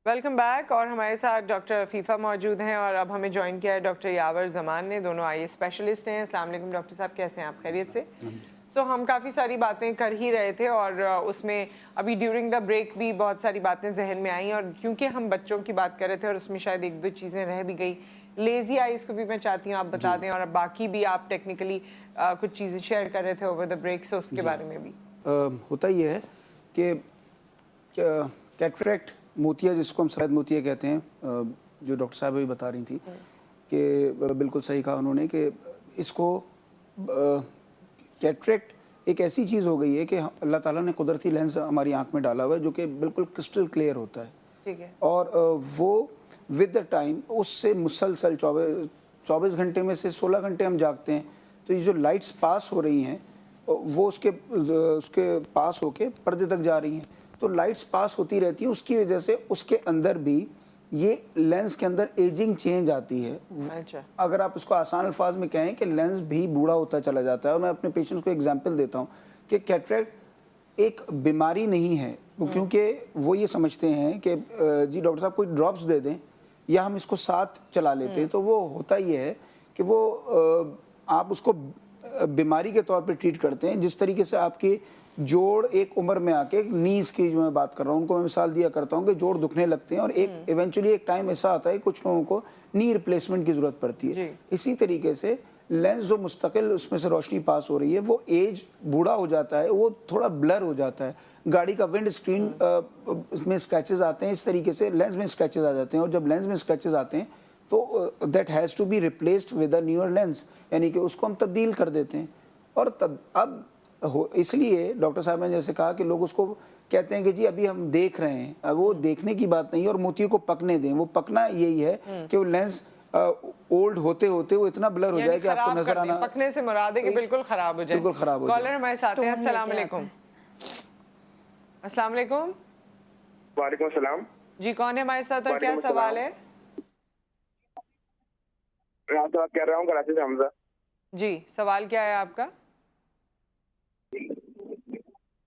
Welcome back. और हमारे साथ डॉक्टर अफीफ़ा मौजूद हैं और अब हमें ज्वाइन किया है डॉक्टर यावर जमान ने। दोनों आई स्पेशलिस्ट हैं। अस्सलाम वालेकुम डॉक्टर साहब, कैसे हैं आप? खैरियत से? हम काफ़ी सारी बातें कर ही रहे थे और उसमें अभी ड्यूरिंग द ब्रेक भी बहुत सारी बातें जहन में आई और क्योंकि हम बच्चों की बात कर रहे थे और उसमें शायद एक दो चीज़ें रह भी गई। लेज़ी आइज़ को भी मैं चाहती हूँ आप बता दें और अब बाकी भी आप टेक्निकली कुछ चीज़ें शेयर कर रहे थे ओवर द ब्रेक, सो उसके बारे में भी। होता ये है कि कैटरेक्ट मोतिया, जिसको हम सफ़ेद मोतिया कहते हैं, जो डॉक्टर साहब अभी बता रही थी कि बिल्कुल सही कहा उन्होंने कि इसको कैटरेक्ट एक ऐसी चीज़ हो गई है कि अल्लाह ताला ने कुदरती लेंस हमारी आंख में डाला हुआ है जो कि बिल्कुल क्रिस्टल क्लियर होता है। ठीक है। और वो विद द टाइम उससे मुसलसल 24 घंटे में से 16 घंटे हम जागते हैं, तो ये जो लाइट्स पास हो रही हैं वो उसके पास होके पर्दे तक जा रही हैं, तो लाइट्स पास होती रहती हैं, उसकी वजह से उसके अंदर भी ये लेंस के अंदर एजिंग चेंज आती है। अच्छा। अगर आप उसको आसान अल्फाज में कहें कि लेंस भी बूढ़ा होता चला जाता है। और मैं अपने पेशेंट्स को एग्जांपल देता हूँ कि कैटरेक्ट एक बीमारी नहीं है, क्योंकि वो ये समझते हैं कि जी डॉक्टर साहब कोई ड्रॉप्स दे दें या हम इसको साथ चला लेते हैं, तो वो होता ये है कि वो आप उसको बीमारी के तौर पे ट्रीट करते हैं। जिस तरीके से आपके जोड़ एक उम्र में आके, नीज की जो मैं बात कर रहा हूँ, उनको मैं मिसाल दिया करता हूँ कि जोड़ दुखने लगते हैं और एक इवेंचुअली एक टाइम ऐसा आता है कुछ लोगों को नी रिप्लेसमेंट की ज़रूरत पड़ती है। इसी तरीके से लेंस जो मुस्तकिल उसमें से रोशनी पास हो रही है, वो एज बूढ़ा हो जाता है, वो थोड़ा ब्लर हो जाता है। गाड़ी का विंड स्क्रीन में स्क्रैचेस आते हैं, इस तरीके से लेंस में स्क्रैचेस आ जाते हैं। और जब लेंस में स्क्रैचेस आते हैं तो that has to be replaced with a newer lens, यानी कि उसको हम तब्दील कर देते हैं। और तब अब इसलिए डॉक्टर साहब ने जैसे कहा कि लोग उसको कहते हैं कि जी अभी हम देख रहे हैं, अब वो देखने की बात नहीं है और मोतियों को पकने दें। वो पकना यही है कि वो लेंस ओल्ड होते होते वो इतना ब्लर हो जाए कि आपको नजर आना, पकने से मुराद है कि बिल्कुल खराब हो जाए। बिल्कुल खराब हो जाए। कॉलर हमारे साथ हैं। अस्सलाम वालेकुम। अस्सलाम वालेकुम। वालेकुम सलाम। जी, कौन है हमारे साथ और क्या सवाल है? मैं आपसे बात कर रहा हूँ कराची से, हमजा। जी, सवाल क्या है आपका?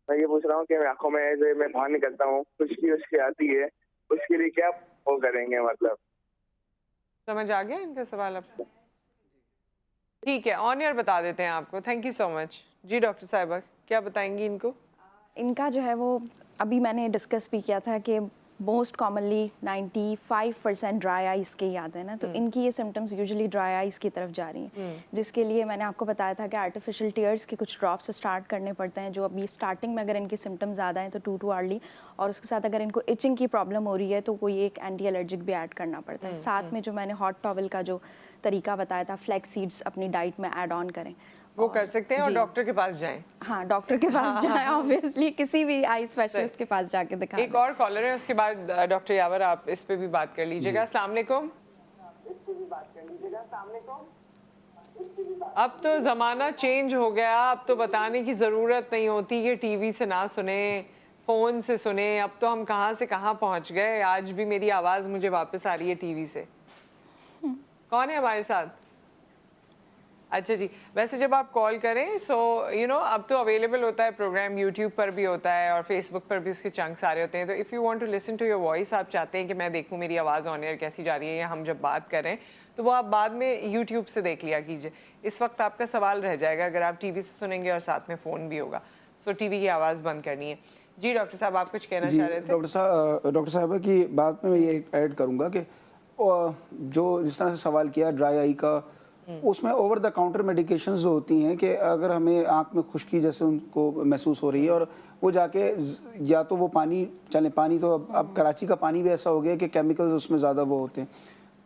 मैं ये पूछ रहा हूँ कि आंखों में ऐसे मैं बाहर निकलता हूँ, खुश्की उश्की आती है, उसके लिए क्या वो करेंगे? मतलब समझ आ गया इनका सवाल आपको? ठीक है, ऑन एयर बता देते हैं आपको। Thank you so much. जी डॉक्टर साहिबा, क्या बताएंगी इनको? इनका जो है वो अभी मैंने डिस्कस भी किया था कि मोस्ट कॉमनली 95% ड्राई आइज़ के ही आते हैं ना, तो इनकी ये सिम्टम्स यूजुअली ड्राई आइज़ की तरफ जा रही हैं, जिसके लिए मैंने आपको बताया था कि आर्टिफिशियल टीयर्स के कुछ ड्रॉप्स स्टार्ट करने पड़ते हैं, जो अभी स्टार्टिंग में अगर इनके सिम्टम्स ज़्यादा हैं तो टू अर्ली, और उसके साथ अगर इनको इचिंग की प्रॉब्लम हो रही है तो कोई एक एंटी एलर्जिक भी ऐड करना पड़ता है। साथ में जो मैंने हॉट टॉवल का जो तरीका बताया था, फ्लैक्स सीड्स अपनी डाइट में ऐड ऑन करें, वो कर सकते हैं और डॉक्टर के पास जाएं। हाँ, डॉक्टर के पास जाएं, ऑब्वियसली किसी भी आई स्पेशलिस्ट के पास जाके दिखा। एक और कॉलर है, उसके बाद डॉक्टर यावर आप इस पे भी बात कर लीजिएगा। अस्सलाम वालेकुम। अब तो ज़माना चेंज हो गया, अब तो बताने की ज़रूरत नहीं होती कि टीवी से ना सुने, फ़ोन से सुने। अब तो हम कहाँ से कहाँ पहुँच गए। आज भी मेरी आवाज़ मुझे वापस आ रही है टीवी से। कौन है हमारे साथ? अच्छा जी, वैसे जब आप कॉल करें अब तो अवेलेबल होता है प्रोग्राम, यूट्यूब पर भी होता है और फेसबुक पर भी उसके चंक्स आ रहे होते हैं। तो if you want to listen to your voice, आप चाहते हैं कि मैं देखूं मेरी आवाज़ ऑन एयर कैसी जा रही है या हम जब बात करें, तो वो आप बाद में यूट्यूब से देख लिया कीजिए। इस वक्त आपका सवाल रह जाएगा अगर आप टीवी से सुनेंगे और साथ में फ़ोन भी होगा। टीवी की आवाज़ बंद करनी है। जी डॉक्टर साहब, आप कुछ कहना चाह रहे थे? डॉक्टर साहब की बात में मैं ये ऐड करूँगा कि जो जिस तरह से सवाल किया ड्राई आई का, उसमें ओवर द काउंटर मेडिकेशंस जो होती हैं कि अगर हमें आँख में खुश्की जैसे उनको महसूस हो रही है और वो जाके या तो वो पानी पानी तो अब कराची का पानी भी ऐसा हो गया कि केमिकल्स उसमें ज़्यादा वो होते हैं,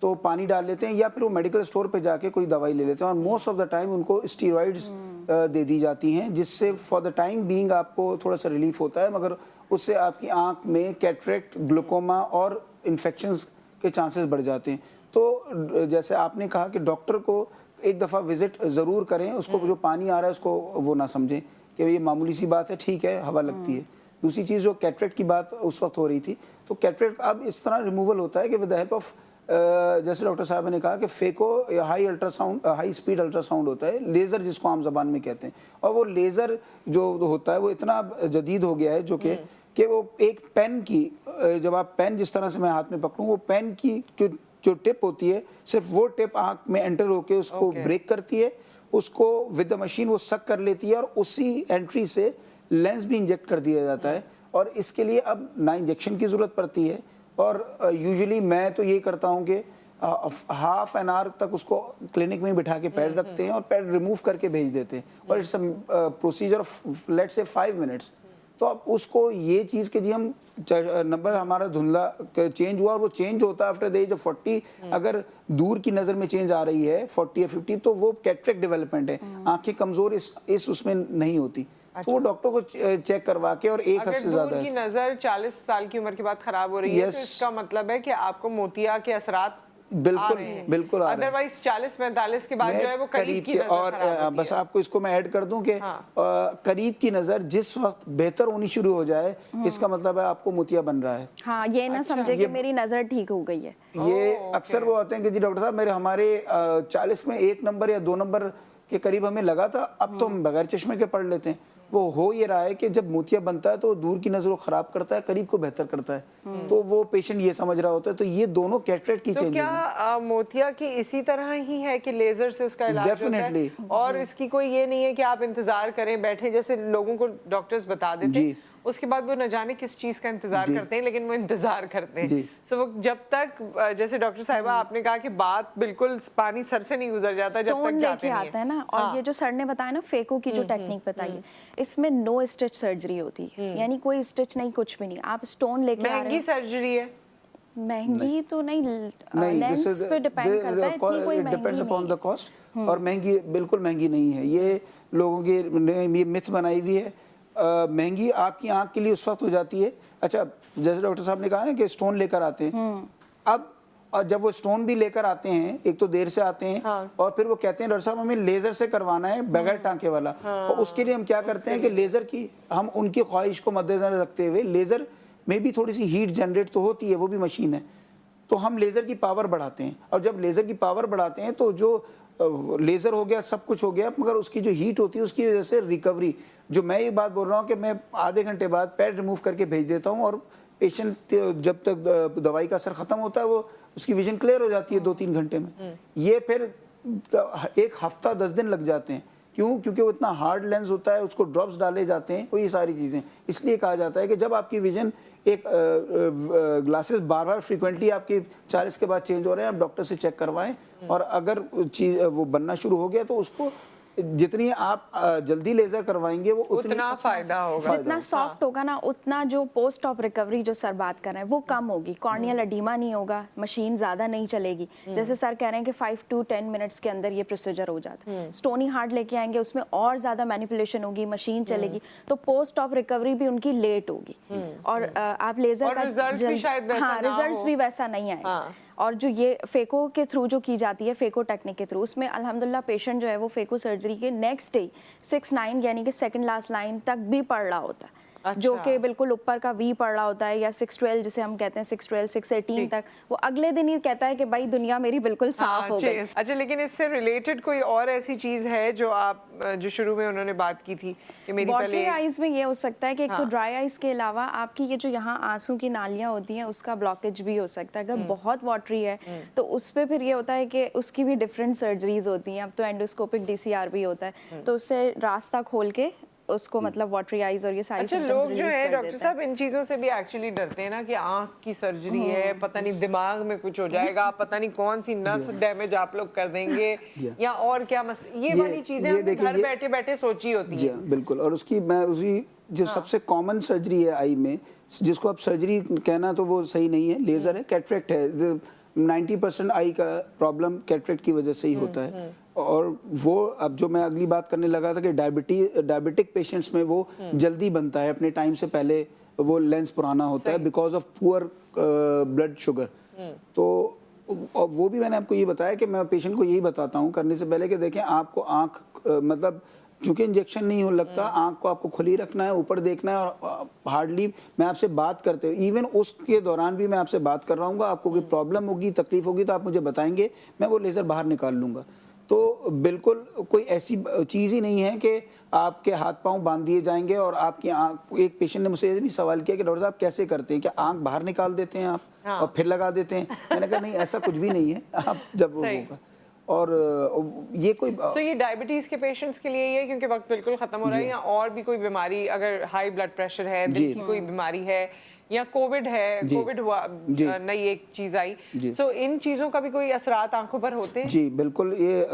तो पानी डाल लेते हैं या फिर वो मेडिकल स्टोर पे जाके कोई दवाई ले लेते हैं। और मोस्ट ऑफ द टाइम उनको स्टीरॉइड्स दे दी जाती हैं, जिससे फॉर द टाइम बीइंग आपको थोड़ा सा रिलीफ होता है, मगर उससे आपकी आँख में कैटरेक्ट, ग्लूकोमा और इन्फेक्शंस के चांसेस बढ़ जाते हैं। तो जैसे आपने कहा कि डॉक्टर को एक दफ़ा विजिट ज़रूर करें, उसको जो पानी आ रहा है उसको वो ना समझें कि ये मामूली सी बात है, ठीक है हवा लगती है। दूसरी चीज़ जो कैटरेक्ट की बात उस वक्त हो रही थी, तो कैटरेक्ट अब इस तरह रिमूवल होता है कि विद द हेल्प ऑफ जैसे डॉक्टर साहब ने कहा कि फेको या हाई स्पीड अल्ट्रासाउंड होता है, लेज़र जिसको आम ज़बान में कहते हैं। और वो लेज़र जो होता है वो इतना जदीद हो गया है जो कि कि वो एक पेन की जब आप पेन जिस तरह से मैं हाथ में पकड़ूं, वो पेन की जो टिप होती है, सिर्फ वो टिप आँख में एंटर होके उसको ब्रेक करती है, उसको विद द मशीन वो सक कर लेती है और उसी एंट्री से लेंस भी इंजेक्ट कर दिया जाता है। और इसके लिए अब ना इंजेक्शन की ज़रूरत पड़ती है, और यूजुअली मैं तो ये करता हूँ कि हाफ एन आवर तक उसको क्लिनिक में बिठा के पैड रखते हैं और पैड रिमूव करके भेज देते हैं, और it's procedure of let's say 5 minutes. तो अब उसको ये चीज़ के जी हम नंबर हमारा धुंधला चेंज हुआ, और वो चेंज होता है आफ्टर द एज ऑफ 40। अगर दूर की नज़र में चेंज आ रही है 40 या 50, तो वो कैटरेक्ट डेवलपमेंट है, आंखें कमज़ोर इस उसमें नहीं होती। तो वो डॉक्टर को चेक करवा के, और एक हद से ज़्यादा अगर दूर की नज़र 40 साल की उम्र के बाद खराब हो रही है, तो इसका मतलब है कि आपको मोतिया के असरात बिल्कुल बिल्कुल आ रहे हैं। अदरवाइज 40-45 के बाद जो है वो करीब की नजर और खराब होती बस है। आपको इसको मैं ऐड कर दूं कि करीब की नज़र जिस वक्त बेहतर होनी शुरू हो जाए, इसका मतलब है आपको मोतिया बन रहा है। हाँ, ये ना समझे कि मेरी नज़र ठीक हो गई है। ये अक्सर वो आते हैं कि जी डॉक्टर साहब मेरे हमारे 40 में 1 नंबर या 2 नंबर के करीब हमें लगा था, अब तो हम बगैर चश्मे के पढ़ लेते हैं। वो हो ये रहा है कि जब मोतिया बनता है तो दूर की नज़र को खराब करता है, करीब को बेहतर करता है। तो वो पेशेंट ये समझ रहा होता है। तो ये दोनों कैटरेक्ट की तो चेंजेस हैं। क्या मोतिया की इसी तरह ही है कि लेजर से उसका इलाज होता है? Definitely. और इसकी कोई ये नहीं है कि आप इंतजार करें बैठे, जैसे लोगों को डॉक्टर्स बता देते हैं, उसके बाद वो न जाने किस चीज का इंतजार करते हैं, लेकिन वो इंतजार करते हैं। सो वो जब तक, जैसे डॉक्टर साहिबा आपने कहा कि बात बिल्कुल पानी सर से नहीं गुजर जाता जब तक जाते नहीं आता है ना। और ये जो सर ने बताया ना फेको की जो टेक्निक बताई है, इसमें नो स्टिच सर्जरी होती है, यानी कोई स्टिच नहीं, कुछ भी नहीं। आप स्टोन लेके आ रहे महंगी सर्जरी है? महंगी तो नहीं, लेंस पे डिपेंड करता है, इतनी कोई महंगी अपॉन द कॉस्ट। और महंगी बिल्कुल महंगी नहीं है, ये लोगों की ये मिथ बनाई हुई है। महंगी आपकी आंख के लिए उस वक्त हो जाती है। अच्छा, जैसे डॉक्टर साहब ने कहा ना कि स्टोन लेकर आते हैं, अब और जब वो स्टोन भी लेकर आते हैं, एक तो देर से आते हैं, और फिर वो कहते हैं डॉक्टर साहब हमें लेजर से करवाना है बगैर टांके वाला। और उसके लिए हम क्या करते हैं कि लेजर की हम उनकी ख्वाहिश को मद्देनजर रखते हुए, लेजर में भी थोड़ी सी हीट जनरेट तो होती है, वो भी मशीन है, तो हम लेज़र की पावर बढ़ाते हैं। और जब लेज़र की पावर बढ़ाते हैं तो जो लेज़र हो गया, सब कुछ हो गया, मगर उसकी जो हीट होती है उसकी वजह से रिकवरी, जो मैं ये बात बोल रहा हूँ कि मैं आधे घंटे बाद पैड रिमूव करके भेज देता हूँ, और पेशेंट जब तक दवाई का असर ख़त्म होता है वो उसकी विजन क्लियर हो जाती है 2-3 घंटे में। ये फिर 1 हफ्ता 10 दिन लग जाते हैं। क्यों? क्योंकि वो इतना हार्ड लेंस होता है, उसको ड्रॉप्स डाले जाते हैं, वो ये सारी चीज़ें। इसलिए कहा जाता है कि जब आपकी विजन एक ग्लासेस बार फ्रीक्वेंटली आपकी 40 के बाद चेंज हो रहे हैं, आप डॉक्टर से चेक करवाएं, और अगर चीज़ वो बनना शुरू हो गया तो उसको जितनी आप जल्दी लेजर करवाएंगे वो उतना फायदा होगा। जितना सॉफ्ट होगा ना, उतना जो पोस्ट ऑफ रिकवरी जो सर बात कर रहे हैं वो कम होगी, कॉर्नियल एडिमा नहीं होगा, मशीन ज्यादा नहीं चलेगी। जैसे सर कह रहे हैं कि 5 to 10 मिनट्स के अंदर ये प्रोसीजर हो जाता है। स्टोनी हार्ट लेके आएंगे, उसमें और ज्यादा मैनिपुलेशन होगी, मशीन चलेगी, तो पोस्ट ऑफ रिकवरी भी उनकी लेट होगी। और आप लेजर का रिजल्ट भी वैसा नहीं आएगा। और जो ये फेको के थ्रू जो की जाती है, फेको टेक्निक के थ्रू, उसमें अल्हम्दुलिल्लाह पेशेंट जो है वो फेको सर्जरी के नेक्स्ट डे 6-9 यानी कि सेकंड लास्ट लाइन तक भी पढ़ रहा होता है। अच्छा। जो कि बिल्कुल ऊपर का वी पढ़ रहा होता है, या 6-12 जिसे हम कहते हैं, 6-12 6-18 तक, वो अगले दिन ही कहता है कि भाई दुनिया मेरी बिल्कुल साफ हो गई। अच्छा, लेकिन इससे रिलेटेड कोई और ऐसी चीज है जो आप, जो शुरू में उन्होंने बात की थी कि मेरी वाटरी आइज में ये हो सकता है कि एक तो ड्राई आइज के अलावा आपकी ये जो यहाँ आंसू की नालियां होती हैं उसका ब्लॉकेज भी हो सकता है। अगर बहुत वाटरी है तो उस पर फिर ये होता है कि उसकी भी डिफरेंट सर्जरीज होती हैं। अब तो एंडोस्कोपिक DCR भी होता है, तो उससे रास्ता खोल के उसको मतलब वाटरी आइज और ये सारी अच्छा, लोग जो है डॉक्टर साहब इन चीजों से भी एक्चुअली डरते हैं ना कि आंख की सर्जरी है, पता नहीं दिमाग में कुछ हो जाएगा, पता नहीं कौन सी नस डैमेज आप लोग कर देंगे, या और क्या ये वाली चीजें हम घर बैठे बैठे सोची होती हैं। बिल्कुल। और उसकी मैं उसी जो सबसे कॉमन सर्जरी है आई में, जिसको आप सर्जरी कहना तो वो सही नहीं है, लेजर है, कैटरेक्ट है। 90% आई का प्रॉब्लम कैटरेक्ट की वजह से ही होता है। और वो अब जो मैं अगली बात करने लगा था कि डायबिटिक पेशेंट्स में वो जल्दी बनता है, अपने टाइम से पहले वो लेंस पुराना होता है because of poor blood sugar. तो वो भी मैंने आपको ये बताया कि मैं पेशेंट को यही बताता हूँ करने से पहले कि देखें आपको आँख मतलब चूंकि इंजेक्शन नहीं हो लगता, आँख को आपको खुली रखना है, ऊपर देखना है, और हार्डली मैं आपसे बात करते हुए, इवन उसके दौरान भी मैं आपसे बात कर रहा हूँ, आपको कोई प्रॉब्लम होगी, तकलीफ होगी तो आप मुझे बताएंगे, मैं वो लेज़र बाहर निकाल लूँगा। तो बिल्कुल कोई ऐसी चीज़ ही नहीं है कि आपके हाथ पांव बांध दिए जाएंगे और आपकी आँख। एक पेशेंट ने मुझसे ये भी सवाल किया कि डॉक्टर साहब कैसे करते हैं, क्या आँख बाहर निकाल देते हैं आप और फिर लगा देते हैं? मैंने कहा नहीं, ऐसा कुछ भी नहीं है। आप जब वो सही। होगा और ये कोई सो ये डायबिटीज के पेशेंट्स के लिए ही है, क्योंकि वक्त बिल्कुल खत्म हो रहा है, या और भी कोई बीमारी, अगर हाई ब्लड प्रेशर है, दिल की कोई बीमारी है, या कोविड है, कोविड हुआ, नई एक चीज आई, सो इन चीजों का भी कोई असरात आंखों पर होते हैं? जी बिल्कुल, ये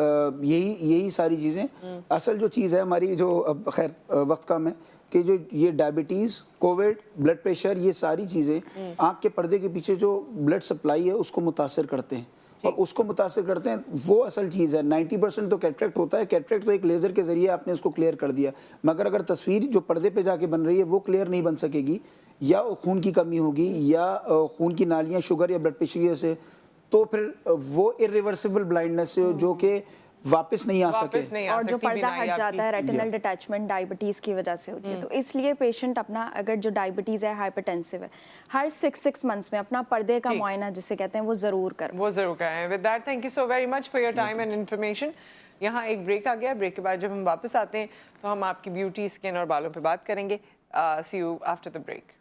यही सारी चीज़ें असल जो चीज़ है हमारी, जो अब खैर वक्त कम है, कि जो ये डायबिटीज़, कोविड, ब्लड प्रेशर, ये सारी चीज़ें आँख के पर्दे के पीछे जो ब्लड सप्लाई है उसको मुतासर करते हैं और उसको मुतासर करते हैं, वो असल चीज़ है। 90% तो कैटरेक्ट होता है। कैटरेक्ट तो एक लेज़र के ज़रिए आपने उसको क्लियर कर दिया, मगर अगर तस्वीर जो पर्दे पे जाके बन रही है वो क्लियर नहीं बन सकेगी, या खून की कमी होगी, या खून की नालियाँ शुगर या ब्लड प्रेशर की वजह से, तो फिर वो इरिवर्सिबल ब्लाइंडनेस जो कि वापस नहीं आ सके, और जो पर्दा हट जाता है, रेटिनल डिटैचमेंट डायबिटीज की वजह से होती है। तो इसलिए पेशेंट अपना, अगर जो डायबिटीज है, हाइपरटेंसिव है, हर 6 मंथ्स में अपना पर्दे का मुआयना जिसे कहते हैं वो जरूर कराएं। With that, thank you so very much for your time and information. यहाँ एक ब्रेक आ गया, ब्रेक के बाद जब हम वापस आते हैं तो हम आपकी ब्यूटी, स्किन और बालों पे बात करेंगे। सी यू आफ्टर द ब्रेक।